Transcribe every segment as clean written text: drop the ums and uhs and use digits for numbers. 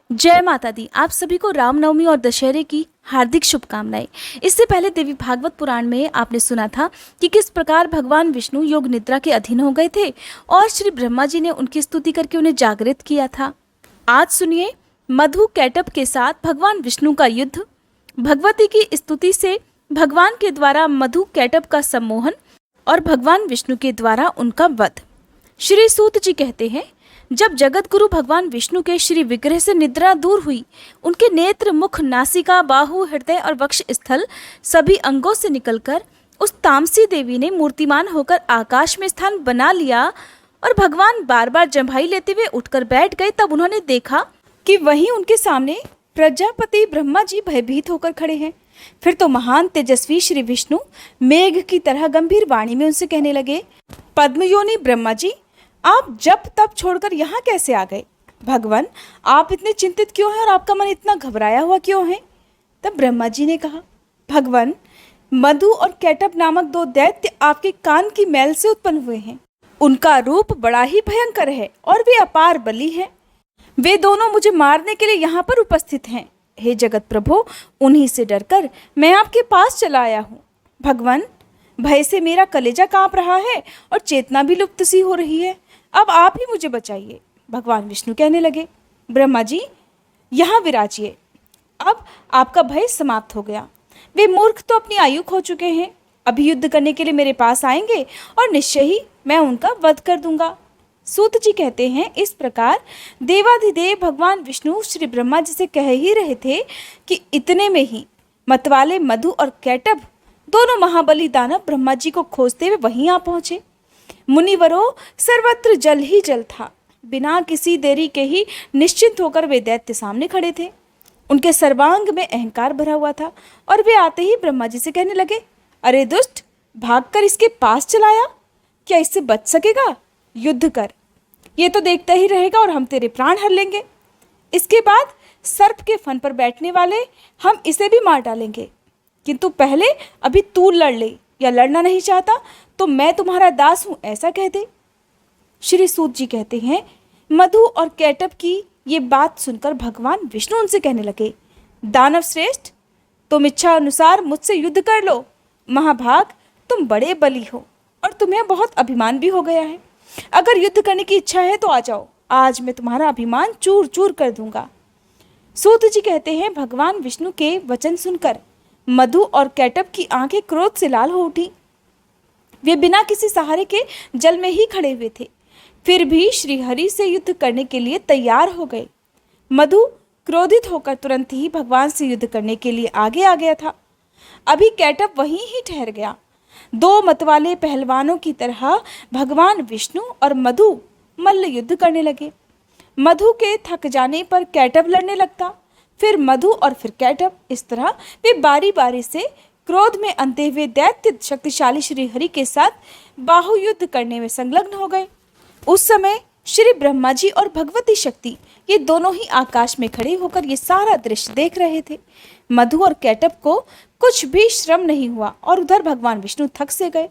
जय माता दी। आप सभी को रामनवमी और दशहरे की हार्दिक शुभकामनाएं। इससे पहले देवी भागवत पुराण में आपने सुना था कि किस प्रकार भगवान विष्णु योग निद्रा के अधीन हो गए थे और श्री ब्रह्मा जी ने उनकी स्तुति करके उन्हें जागृत किया था। आज सुनिए मधु कैटभ के साथ भगवान विष्णु का युद्ध। भगवती की स्तुति से भगवान के द्वारा मधु कैटभ का सम्मोहन और भगवान विष्णु के द्वारा उनका वध। श्री सूत जी कहते हैं, जब जगत गुरु भगवान विष्णु के श्री विग्रह से निद्रा दूर हुई, उनके नेत्र, मुख, नासिका, बाहु, हृदय और वक्ष स्थल सभी अंगों से निकलकर उस तामसी देवी ने मूर्तिमान होकर आकाश में स्थान बना लिया और भगवान बार बार जम्भाई लेते हुए उठकर बैठ गए। तब उन्होंने देखा कि वहीं उनके सामने प्रजापति ब्रह्मा जी भयभीत होकर खड़े हैं। फिर तो महान तेजस्वी श्री विष्णु मेघ की तरह गंभीर वाणी में उनसे कहने लगे, पद्मयोनि ब्रह्मा जी, आप जब तब छोड़कर यहाँ कैसे आ गए? भगवान, आप इतने चिंतित क्यों हैं और आपका मन इतना घबराया हुआ क्यों है? तब ब्रह्मा जी ने कहा, भगवान, मधु और कैटभ नामक दो दैत्य आपके कान की मैल से उत्पन्न हुए हैं। उनका रूप बड़ा ही भयंकर है और वे अपार बली हैं। वे दोनों मुझे मारने के लिए यहाँ पर उपस्थित हैं। हे जगत प्रभु, उन्हीं से डरकर मैं आपके पास चला आया हूँ। भगवान, भय से मेरा कलेजा कांप रहा है और चेतना भी लुप्त सी हो रही है। अब आप ही मुझे बचाइए। भगवान विष्णु कहने लगे, ब्रह्मा जी, यहाँ विराजिए। अब आपका भय समाप्त हो गया। वे मूर्ख तो अपनी आयु खो चुके हैं। अभी युद्ध करने के लिए मेरे पास आएंगे और निश्चय ही मैं उनका वध कर दूंगा। सूत जी कहते हैं, इस प्रकार देवाधिदेव भगवान विष्णु श्री ब्रह्मा जी से कह ही रहे थे कि इतने में ही मतवाले मधु और कैटभ दोनों महाबली दानव ब्रह्मा जी को खोजते हुए वहीं आ पहुंचे। मुनिवरों, सर्वत्र जल ही जल था। बिना किसी देरी के ही निश्चिंत होकर वे दैत्य सामने खड़े थे। उनके सर्वांग में अहंकार भरा हुआ था और वे आते ही ब्रह्मा जी से कहने लगे, अरे दुष्ट, भागकर इसके पास चलाया? क्या इससे बच सकेगा? युद्ध कर, ये तो देखता ही रहेगा और हम तेरे प्राण हर लेंगे। इसके बाद सर्प के फन पर बैठने वाले हम इसे भी मार डालेंगे। किंतु पहले अभी तू लड़ ले, या लड़ना नहीं चाहता तो मैं तुम्हारा दास हूं, ऐसा कह दे। श्री सूत जी कहते हैं, मधु और कैटभ की ये बात सुनकर भगवान विष्णु उनसे कहने लगे, दानव श्रेष्ठ, तुम इच्छा अनुसार मुझसे युद्ध कर लो। महाभाग, तुम बड़े बली हो और तुम्हें बहुत अभिमान भी हो गया है। अगर युद्ध करने की इच्छा है तो आ जाओ, आज मैं तुम्हारा अभिमान चूर चूर कर दूंगा। सूत जी कहते हैं, भगवान विष्णु के वचन सुनकर मधु और कैटभ की आंखें क्रोध से लाल हो उठी। वे बिना किसी सहारे के जल में ही खड़े हुए थे, फिर भी श्री हरि से युद्ध करने के लिए तैयार हो गए। मधु क्रोधित होकर तुरंत ही भगवान से युद्ध करने के लिए आगे आ गया था। अभी कैटभ वहीं ही ठहर गया। दो मतवाले पहलवानों की तरह भगवान विष्णु और मधु मल्ल युद्ध करने लगे। मधु के थक जाने पर कैटभ लड़ने लगता, फिर मधु और फिर कैटभ। इस तरह वे बारी बारी से क्रोध में अंधे हुए दैत्य शक्तिशाली श्री हरि के साथ बाहु युद्ध करने में संलग्न हो गए। उस समय श्री ब्रह्मा जी और भगवती शक्ति ये दोनों ही आकाश में खड़े होकर ये सारा दृश्य देख रहे थे। मधु और कैटभ को कुछ भी श्रम नहीं हुआ और उधर भगवान विष्णु थक से गए।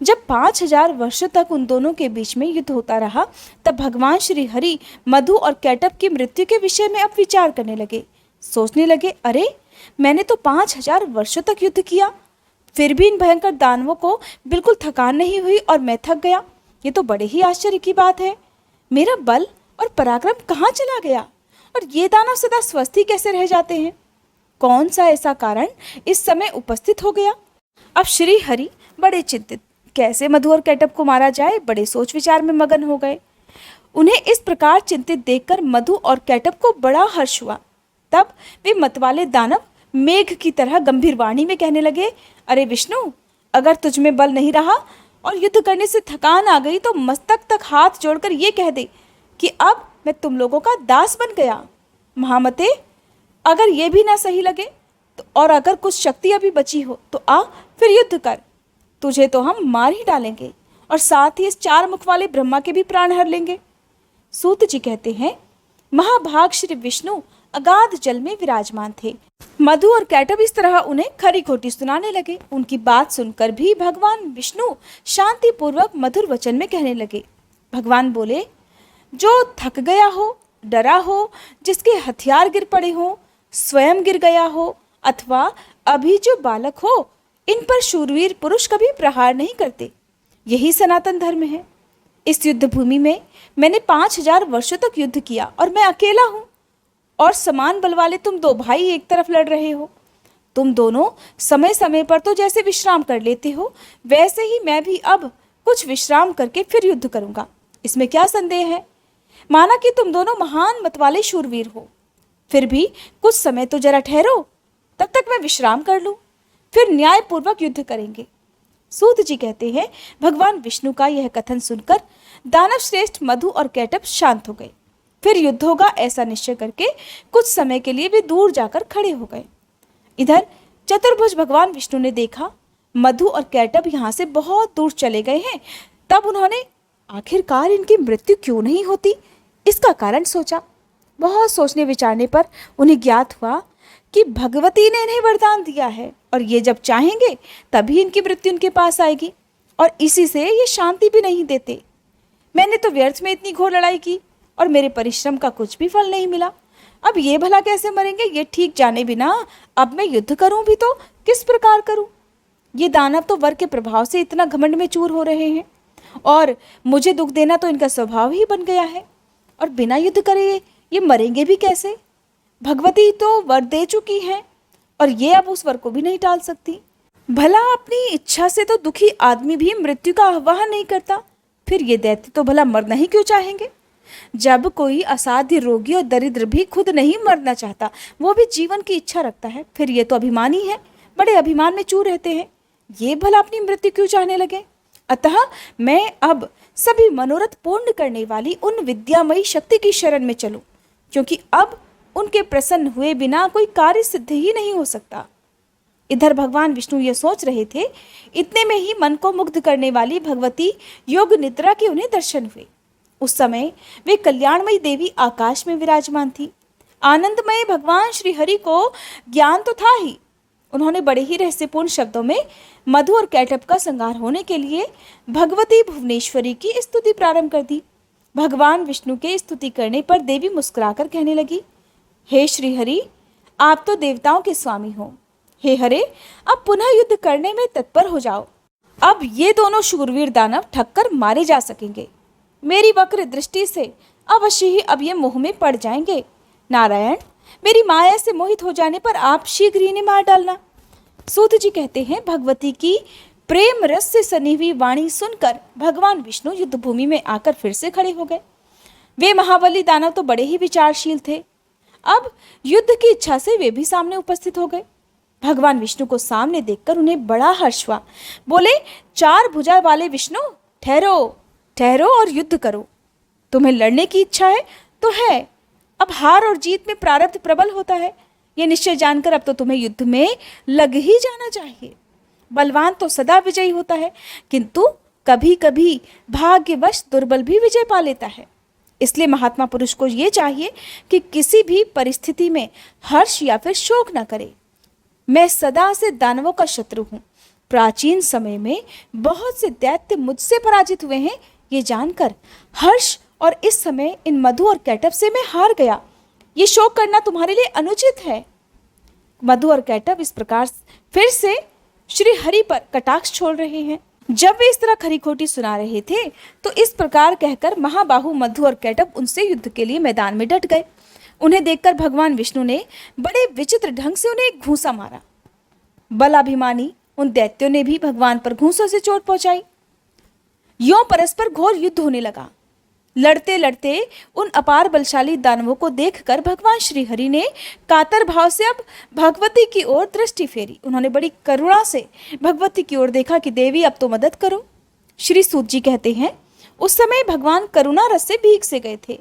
जब 5000 वर्षों तक उन दोनों के बीच में युद्ध होता रहा, तब भगवान श्री हरि मधु और कैटभ की मृत्यु के विषय में अब विचार करने लगे। सोचने लगे, अरे, मैंने तो 5000 वर्षों तक युद्ध किया, फिर भी इन भयंकर दानवों को बिल्कुल थकान नहीं हुई और मैं थक गया। ये तो बड़े ही आश्चर्य की बात है। मेरा बल और पराक्रम कहाँ चला गया और ये दानव सदा स्वस्थ ही कैसे रह जाते हैं? कौन सा ऐसा कारण इस समय उपस्थित हो गया? अब श्री हरि बड़े चिंतित, कैसे मधु और कैटभ को मारा जाए, बड़े सोच विचार में मगन हो गए। उन्हें इस प्रकार चिंतित देखकर मधु और कैटभ को बड़ा हर्ष हुआ। तब वे मतवाले दानव मेघ की तरह गंभीर वाणी में कहने लगे, अरे विष्णु, अगर तुझ में बल नहीं रहा और युद्ध करने से थकान आ गई तो मस्तक तक हाथ जोड़कर ये कह दे कि अब मैं तुम लोगों का दास बन गया। महामते, अगर ये भी ना सही लगे तो और अगर कुछ शक्ति अभी बची हो तो आ, फिर युद्ध कर। तुझे तो हम मार ही डालेंगे और साथ ही इस 4 मुख वाले ब्रह्मा के भी प्राण हर लेंगे। सूत जी कहते हैं, महाभाग श्री विष्णु अगाध जल में विराजमान थे। मधु और कैटभ इस तरह उन्हें खरी खोटी सुनाने लगे। उनकी बात सुनकर भी भगवान विष्णु शांति पूर्वक मधुर वचन में कहने लगे। भगवान बोले, जो थक गया हो डरा हो, जिसके हथियार गिर पड़े हो, स्वयं गिर गया हो, अथवा अभी जो बालक हो, इन पर शूरवीर पुरुष कभी प्रहार नहीं करते। यही सनातन धर्म है। इस युद्ध भूमि में मैंने 5000 वर्षों तक युद्ध किया और मैं अकेला हूं, और समान बल वाले तुम दो भाई एक तरफ लड़ रहे हो। तुम दोनों समय समय पर तो जैसे विश्राम कर लेते हो, वैसे ही मैं भी अब कुछ विश्राम करके फिर युद्ध करूंगा। इसमें क्या संदेह है? माना कि तुम दोनों महान मत वाले शूरवीर हो, फिर भी कुछ समय तो जरा ठहरो, तब तक मैं विश्राम कर लूं, फिर न्यायपूर्वक युद्ध करेंगे। सूत जी कहते हैं, भगवान विष्णु का यह कथन सुनकर दानव श्रेष्ठ मधु और कैटभ शांत हो गए। फिर युद्ध होगा ऐसा निश्चय करके कुछ समय के लिए वे दूर जाकर खड़े हो गए। इधर चतुर्भुज भगवान विष्णु ने देखा मधु और कैटभ यहाँ से बहुत दूर चले गए हैं। तब उन्होंने आखिरकार इनकी मृत्यु क्यों नहीं होती, इसका कारण सोचा। बहुत सोचने विचारने पर उन्हें ज्ञात हुआ कि भगवती ने इन्हें वरदान दिया है, और ये जब चाहेंगे तभी इनकी मृत्यु उनके पास आएगी, और इसी से ये शांति भी नहीं देते। मैंने तो व्यर्थ में इतनी घोर लड़ाई की और मेरे परिश्रम का कुछ भी फल नहीं मिला। अब ये भला कैसे मरेंगे, ये ठीक जाने बिना अब मैं युद्ध करूं भी तो किस प्रकार करूं? ये दानव तो वर के प्रभाव से इतना घमंड में चूर हो रहे हैं, और मुझे दुख देना तो इनका स्वभाव ही बन गया है, और बिना युद्ध करे ये मरेंगे भी कैसे? भगवती तो वर दे चुकी हैं, और ये अब उस वर को भी नहीं टाल सकती। भला अपनी इच्छा से तो दुखी आदमी भी मृत्यु का आह्वान नहीं करता, फिर ये दैत्य तो भला मरना ही क्यों चाहेंगे? जब कोई असाध्य रोगी और दरिद्र भी खुद नहीं मरना चाहता, वो भी जीवन की इच्छा रखता है, फिर ये तो अभिमानी है, बड़े अभिमान में चूर रहते हैं। ये भला अपनी मृत्यु क्यों चाहने लगे? अतः मैं अब सभी मनोरथ पूर्ण करने वाली उन विद्यामयी शक्ति की शरण में चलूं, क्योंकि अब उनके प्रसन्न हुए बिना कोई कार्य सिद्ध ही नहीं हो सकता। इधर भगवान विष्णु ये सोच रहे थे, इतने में ही मन को मुग्ध करने वाली भगवती योग निद्रा के उन्हें दर्शन हुए। उस समय वे कल्याणमयी देवी आकाश में विराजमान थी। आनंदमय भगवान श्री हरि को ज्ञान तो था ही। उन्होंने बड़े ही रहस्यपूर्ण शब्दों में मधु और कैटभ का संहार होने के लिए भगवती भुवनेश्वरी की स्तुति प्रारंभ कर दी। भगवान विष्णु के स्तुति करने पर देवी मुस्कुराकर कहने लगी, हे श्री हरि, आप तो देवताओं के स्वामी हो। हे हरे, अब पुनः युद्ध करने में तत्पर हो जाओ। अब ये दोनों शूरवीर दानव ठक्कर मारे जा सकेंगे। मेरी वक्र दृष्टि से अवश्य ही अब ये मोह में पड़ जाएंगे। नारायण, मेरी माया से मोहित हो जाने पर आप शीघ्र ही इन्हें मार डालना। सूत जी कहते हैं, भगवती की प्रेम रस से सनी हुई वाणी सुनकर भगवान विष्णु युद्ध भूमि में आकर फिर से खड़े हो गए। वे महाबली दानव तो बड़े ही विचारशील थे। अब युद्ध की इच्छा से वे भी सामने उपस्थित हो गए। भगवान विष्णु को सामने देखकर उन्हें बड़ा हर्ष हुआ। बोले, चार भुजा वाले विष्णु, ठहरो ठहरो और युद्ध करो। तुम्हें लड़ने की इच्छा है तो है, अब हार और जीत में प्रारब्ध प्रबल होता है, ये निश्चय जानकर अब तो तुम्हें युद्ध में लग ही जाना चाहिए। बलवान तो सदा विजयी होता है, किंतु कभी कभी भाग्यवश दुर्बल भी विजय पा लेता है। इसलिए महात्मा पुरुष को ये चाहिए कि किसी भी परिस्थिति में हर्ष या फिर शोक न करे। मैं सदा से दानवों का शत्रु हूँ। प्राचीन समय में बहुत से दैत्य मुझसे पराजित हुए हैं, ये जानकर हर्ष और इस समय इन मधु और कैटभ से मैं हार गया, ये शोक करना तुम्हारे लिए अनुचित है। मधु और कैटभ इस प्रकार फिर से श्री हरि पर कटाक्ष छोड़ रहे हैं। जब वे इस तरह खरी खोटी सुना रहे थे तो इस प्रकार कहकर महाबाहु मधु और कैटभ उनसे युद्ध के लिए मैदान में डट गए। उन्हें देखकर भगवान विष्णु ने बड़े विचित्र ढंग से उन्हें एक घूंसा मारा। बलाभिमानी उन दैत्यों ने भी भगवान पर घूंसों से चोट पहुंचाई। यों परस्पर घोर युद्ध होने लगा। लड़ते लड़ते उन अपार बलशाली दानवों को देखकर भगवान श्री हरि ने कातर भाव से अब भगवती की ओर दृष्टि फेरी। उन्होंने बड़ी करुणा से भगवती की ओर देखा कि देवी अब तो मदद करो। श्री सूत जी कहते हैं, उस समय भगवान करुणा रस से भीग से गए थे।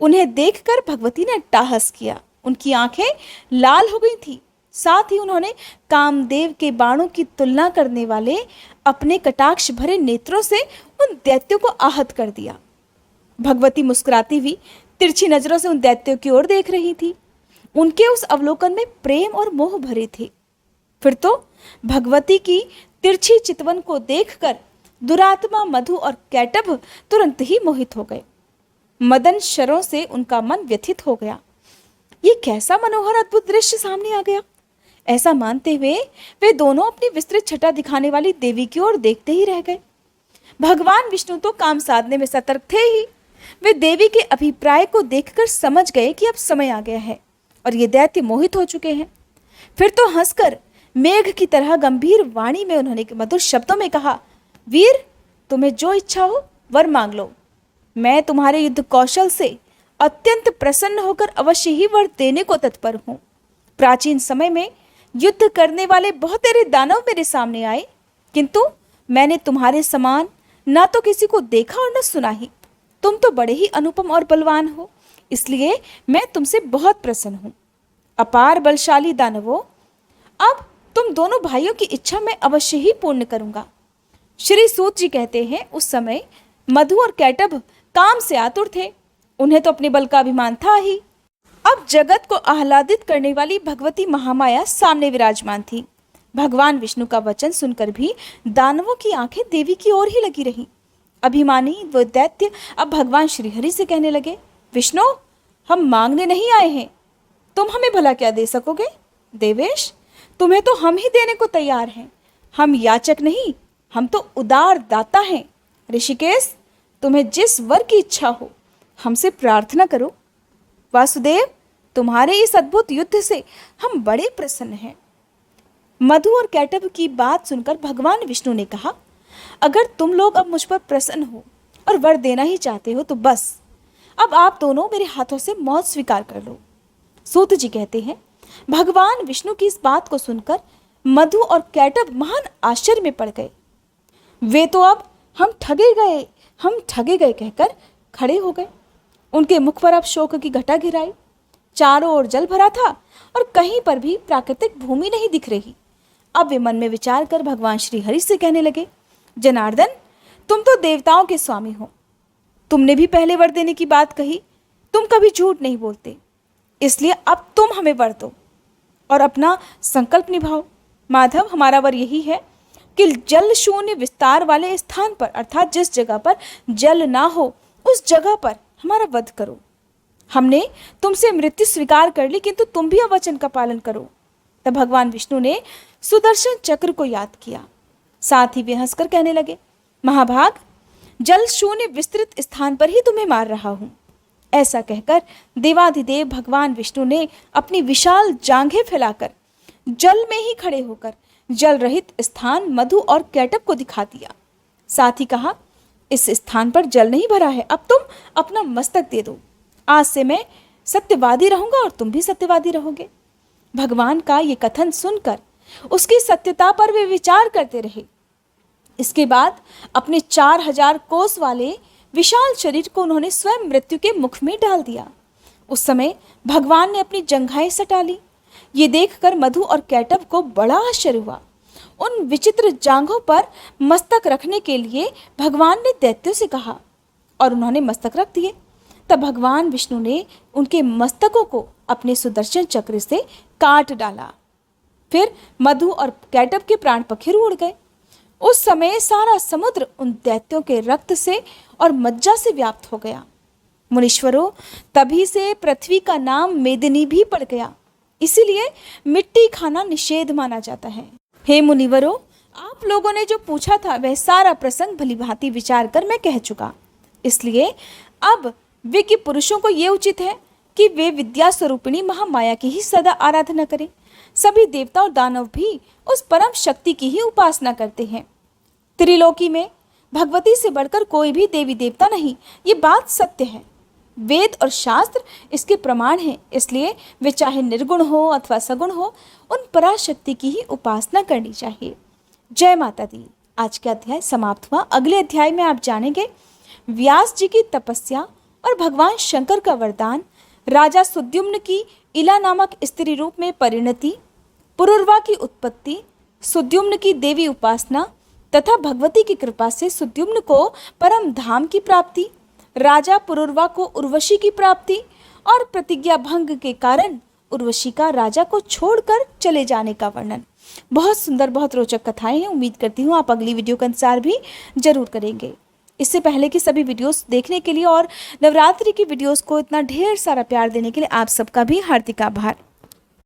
उन्हें देखकर भगवती ने अट्टहास किया। उनकी आंखें लाल हो गई थी। साथ ही उन्होंने कामदेव के बाणों की तुलना करने वाले अपने कटाक्ष भरे नेत्रों से उन दैत्यों को आहत कर दिया। भगवती मुस्कुराती हुई तिरछी नजरों से उन दैत्यों की ओर देख रही थी। उनके उस अवलोकन में प्रेम और मोह भरे थे। फिर तो भगवती की तिरछी चितवन को देखकर दुरात्मा मधु और कैटभ तुरंत ही मोहित हो गए। मदन शरों से उनका मन व्यथित हो गया। ये कैसा मनोहर अद्भुत दृश्य सामने आ गया। ऐसा मानते हुए वे दोनों अपनी विस्तृत छटा दिखाने वाली देवी की ओर देखते ही रह गए। भगवान विष्णु तो काम साधने में सतर्क थे ही। वे देवी के अभिप्राय को देखकर समझ गए कि अब समय आ गया है और ये दैत्य मोहित हो चुके हैं। फिर तो हंसकर मेघ की तरह गंभीर वाणी में उन्होंने मधुर शब्दों में कहा, वीर, तुम्हें जो इच्छा हो वर मांग लो। मैं तुम्हारे युद्ध कौशल से अत्यंत प्रसन्न होकर अवश्य ही वर देने को तत्पर हूं। प्राचीन समय में युद्ध करने वाले बहुतेरे दानव मेरे सामने आए, किंतु मैंने तुम्हारे समान ना तो किसी को देखा और न सुना ही। तुम तो बड़े ही अनुपम और बलवान हो, इसलिए मैं तुमसे बहुत प्रसन्न हूं। अपार बलशाली दानवों, अब तुम दोनों भाइयों की इच्छा मैं अवश्य ही पूर्ण करूंगा। श्री सूत जी कहते हैं, उस समय मधु और कैटभ काम से आतुर थे। उन्हें तो अपने बल का अभिमान था ही। अब जगत को आह्लादित करने वाली भगवती महामाया सामने विराजमान थी। भगवान विष्णु का वचन सुनकर भी दानवों की आंखें देवी की ओर ही लगी रहीं। अभिमानी वो दैत्य अब भगवान श्रीहरि से कहने लगे, विष्णु, हम मांगने नहीं आए हैं, तुम हमें भला क्या दे सकोगे? देवेश, तुम्हें तो हम ही देने को तैयार हैं। हम याचक नहीं, हम तो उदार दाता हैं। ऋषिकेश, तुम्हें जिस वर की इच्छा हो हमसे प्रार्थना करो। वासुदेव, तुम्हारे इस अद्भुत युद्ध से हम बड़े प्रसन्न हैं। मधु और कैटभ की बात सुनकर भगवान विष्णु ने कहा, अगर तुम लोग अब मुझ पर प्रसन्न हो और वर देना ही चाहते हो तो बस अब आप दोनों मेरे हाथों से मौत स्वीकार कर लो। सूत जी कहते हैं, भगवान विष्णु की इस बात को सुनकर मधु और कैटभ महान आश्चर्य में पड़ गए। वे तो अब हम ठगे गए कहकर खड़े हो गए। उनके मुख पर अब शोक की घटा घिराई। चारों ओर जल भरा था और कहीं पर भी प्राकृतिक भूमि नहीं दिख रही। अब वे मन में विचार कर भगवान श्री हरि से कहने लगे, जनार्दन, तुम तो देवताओं के स्वामी हो। तुमने भी पहले वर देने की बात कही। तुम कभी झूठ नहीं बोलते, इसलिए अब तुम हमें वर दो और अपना संकल्प निभाओ। माधव, हमारा वर यही है कि जल शून्य विस्तार वाले स्थान पर, अर्थात जिस जगह पर जल ना हो उस जगह पर हमारा वध करो। हमने तुमसे मृत्यु स्वीकार कर ली, किंतु तुम भी वचन का पालन करो। तब भगवान विष्णु ने सुदर्शन चक्र को याद किया। साथ ही वे हंसकर कहने लगे, महाभाग, जल शून्य विस्तृत स्थान पर ही तुम्हें मार रहा हूं। ऐसा कहकर देवाधिदेव भगवान विष्णु ने अपनी विशाल जांघें फैलाकर जल में ही खड़े होकर जल रहित स्थान मधु और कैटभ को दिखा दिया। साथ ही कहा, इस स्थान पर जल नहीं भरा है, अब तुम अपना मस्तक दे दो। आज से मैं सत्यवादी रहूंगा और तुम भी सत्यवादी रहोगे। भगवान का ये कथन सुनकर उसकी सत्यता पर वे विचार करते रहे। इसके बाद अपने 4000 कोस वाले विशाल शरीर को उन्होंने स्वयं मृत्यु के मुख में डाल दिया। उस समय भगवान ने अपनी जंघाएं सटा ली। ये देखकर मधु और कैटभ को बड़ा आश्चर्य हुआ। उन विचित्र जांघों पर मस्तक रखने के लिए भगवान ने दैत्यों से कहा और उन्होंने मस्तक रख दिए। तब भगवान विष्णु ने उनके मस्तकों को अपने सुदर्शन चक्र से काट डाला। फिर मधु और कैटभ के प्राण पखेरु उड़ गए। उस समय सारा समुद्र उन दैत्यों के रक्त से और मज्जा से व्याप्त हो गया। मुनीश्वरों, तभी से पृथ्वी का नाम मेदिनी भी पड़ गया। इसीलिए मिट्टी खाना निषेध माना जाता है। हे मुनिवरों, आप लोगों ने जो पूछा था वह सारा प्रसंग भलीभांति विचार कर मैं कह चुका। इसलिए अब वे के पुरुषों को ये उचित है कि वे विद्या स्वरूपिणी महामाया की ही सदा आराधना करें। सभी देवता और दानव भी उस परम शक्ति की ही उपासना करते हैं। त्रिलोकी में भगवती से बढ़कर कोई भी देवी देवता नहीं, ये बात सत्य है। वेद और शास्त्र इसके प्रमाण हैं। इसलिए वे चाहे निर्गुण हो अथवा सगुण हो, उन पराशक्ति की ही उपासना करनी चाहिए। जय माता दी। आज का अध्याय समाप्त हुआ। अगले अध्याय में आप जानेंगे व्यास जी की तपस्या और भगवान शंकर का वरदान, राजा सुद्युम्न की इला नामक स्त्री रूप में परिणति, पुरुरवा की उत्पत्ति, सुद्युम्न की देवी उपासना तथा भगवती की कृपा से सुद्युम्न को परम धाम की प्राप्ति, राजा पुरुरवा को उर्वशी की प्राप्ति और प्रतिज्ञा भंग के कारण उर्वशी का राजा को छोड़कर चले जाने का वर्णन। बहुत सुंदर, बहुत रोचक कथाएं हैं। उम्मीद करती हूँ आप अगली वीडियो के अनुसार भी जरूर करेंगे। इससे पहले की सभी वीडियोस देखने के लिए और नवरात्रि की वीडियोस को इतना ढेर सारा प्यार देने के लिए आप सबका भी हार्दिक आभार।